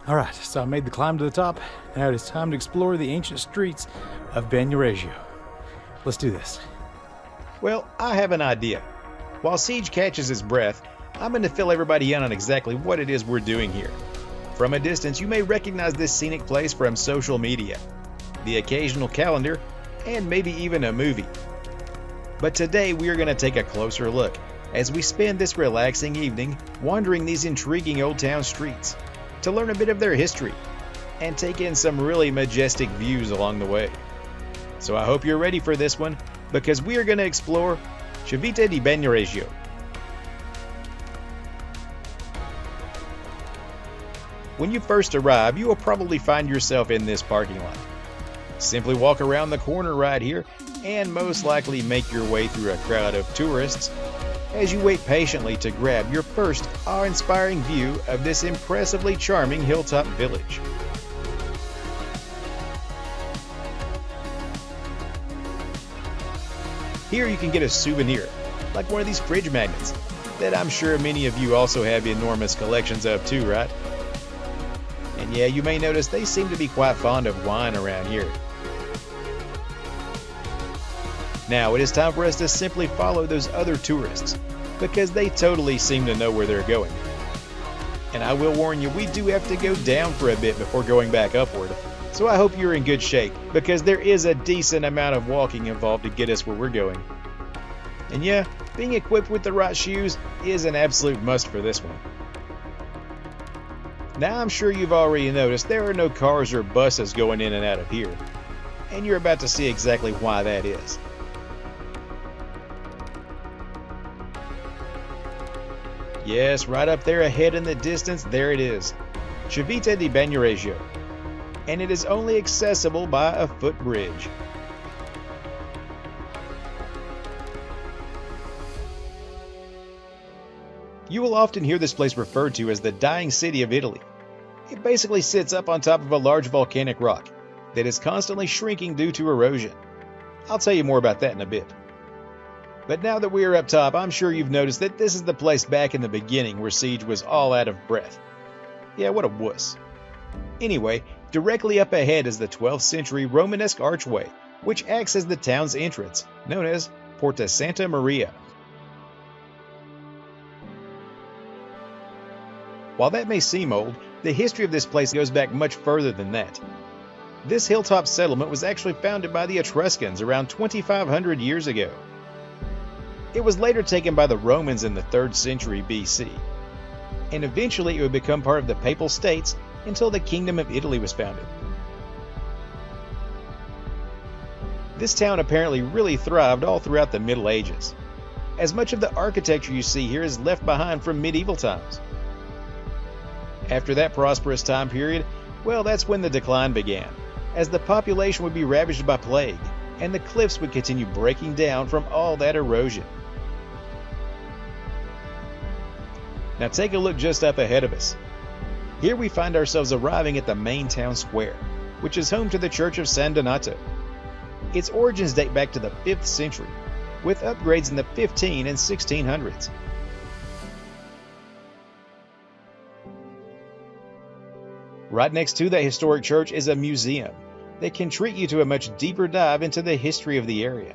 Alright, so I made the climb to the top, and now it is time to explore the ancient streets of Bagnoregio. Let's do this. Well, I have an idea. While Siege catches his breath, I'm going to fill everybody in on exactly what it is we're doing here. From a distance, you may recognize this scenic place from social media, the occasional calendar, and maybe even a movie. But today we are going to take a closer look as we spend this relaxing evening wandering these intriguing old town streets to learn a bit of their history and take in some really majestic views along the way. So I hope you're ready for this one, because we are going to explore Civita di Bagnoregio. When you first arrive, you will probably find yourself in this parking lot. Simply walk around the corner right here and most likely make your way through a crowd of tourists as you wait patiently to grab your first awe-inspiring view of this impressively charming hilltop village. Here you can get a souvenir, like one of these fridge magnets, that I'm sure many of you also have enormous collections of too, right? And yeah, you may notice they seem to be quite fond of wine around here. Now it is time for us to simply follow those other tourists, because they totally seem to know where they're going. And I will warn you, we do have to go down for a bit before going back upward, so I hope you're in good shape, because there is a decent amount of walking involved to get us where we're going. And yeah, being equipped with the right shoes is an absolute must for this one. Now I'm sure you've already noticed there are no cars or buses going in and out of here, and you're about to see exactly why that is. Yes, right up there ahead in the distance, there it is, Civita di Bagnoregio, and it is only accessible by a footbridge. You will often hear this place referred to as the dying city of Italy. It basically sits up on top of a large volcanic rock that is constantly shrinking due to erosion. I'll tell you more about that in a bit. But now that we are up top, I'm sure you've noticed that this is the place back in the beginning where Siege was all out of breath. Yeah, what a wuss. Anyway, directly up ahead is the 12th century Romanesque archway, which acts as the town's entrance, known as Porta Santa Maria. While that may seem old, the history of this place goes back much further than that. This hilltop settlement was actually founded by the Etruscans around 2,500 years ago. It was later taken by the Romans in the 3rd century BC, and eventually it would become part of the Papal States until the Kingdom of Italy was founded. This town apparently really thrived all throughout the Middle Ages, as much of the architecture you see here is left behind from medieval times. After that prosperous time period, well, that's when the decline began, as the population would be ravaged by plague, and the cliffs would continue breaking down from all that erosion. Now take a look just up ahead of us. Here we find ourselves arriving at the main town square, which is home to the Church of San Donato. Its origins date back to the 5th century, with upgrades in the 15 and 1600s. Right next to that historic church is a museum that can treat you to a much deeper dive into the history of the area.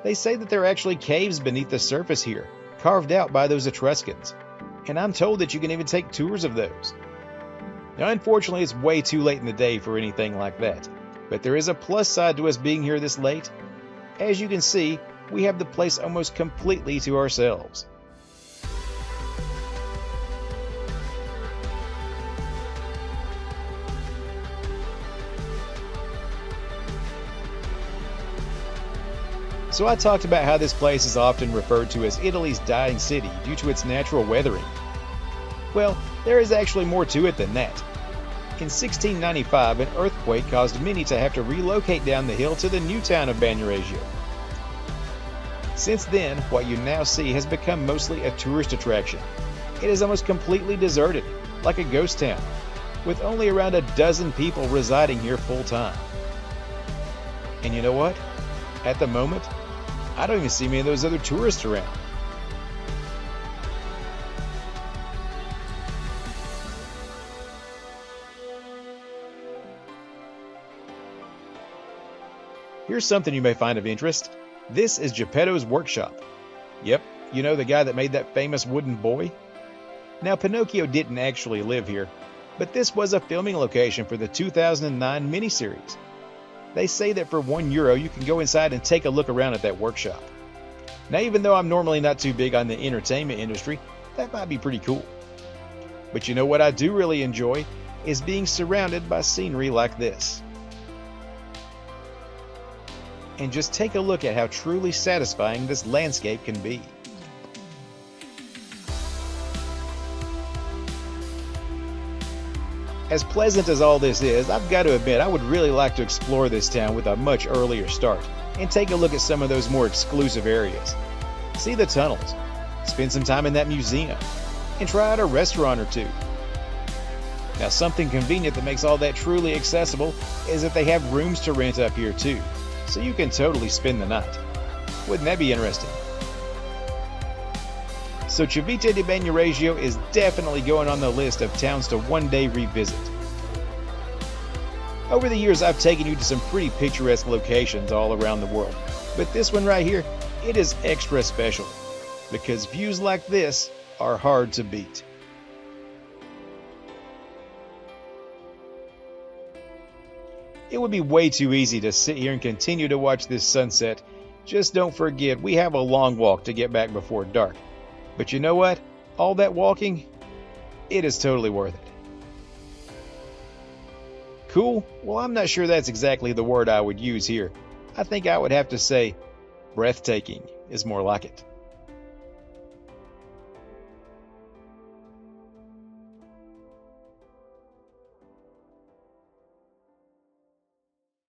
They say that there are actually caves beneath the surface here, carved out by those Etruscans, and I'm told that you can even take tours of those. Now, unfortunately, it's way too late in the day for anything like that, but there is a plus side to us being here this late. As you can see, we have the place almost completely to ourselves. So I talked about how this place is often referred to as Italy's dying city due to its natural weathering. Well, there is actually more to it than that. In 1695, an earthquake caused many to have to relocate down the hill to the new town of Bagnoregio. Since then, what you now see has become mostly a tourist attraction. It is almost completely deserted, like a ghost town, with only around a dozen people residing here full time. And you know what? At the moment, I don't even see many of those other tourists around. Here's something you may find of interest. This is Geppetto's workshop. Yep, you know the guy that made that famous wooden boy? Now, Pinocchio didn't actually live here, but this was a filming location for the 2009 miniseries. They say that for €1 you can go inside and take a look around at that workshop. Now, even though I'm normally not too big on the entertainment industry, that might be pretty cool. But you know what I do really enjoy is being surrounded by scenery like this. And just take a look at how truly satisfying this landscape can be. As pleasant as all this is, I've got to admit I would really like to explore this town with a much earlier start and take a look at some of those more exclusive areas. See the tunnels, spend some time in that museum, and try out a restaurant or two. Now, something convenient that makes all that truly accessible is that they have rooms to rent up here too, so you can totally spend the night. Wouldn't that be interesting? So Civita di Bagnoregio is definitely going on the list of towns to one day revisit. Over the years, I've taken you to some pretty picturesque locations all around the world, but this one right here, it is extra special, because views like this are hard to beat. It would be way too easy to sit here and continue to watch this sunset. Just don't forget, we have a long walk to get back before dark. But you know what? All that walking, it is totally worth it. Cool? Well, I'm not sure that's exactly the word I would use here. I think I would have to say breathtaking is more like it.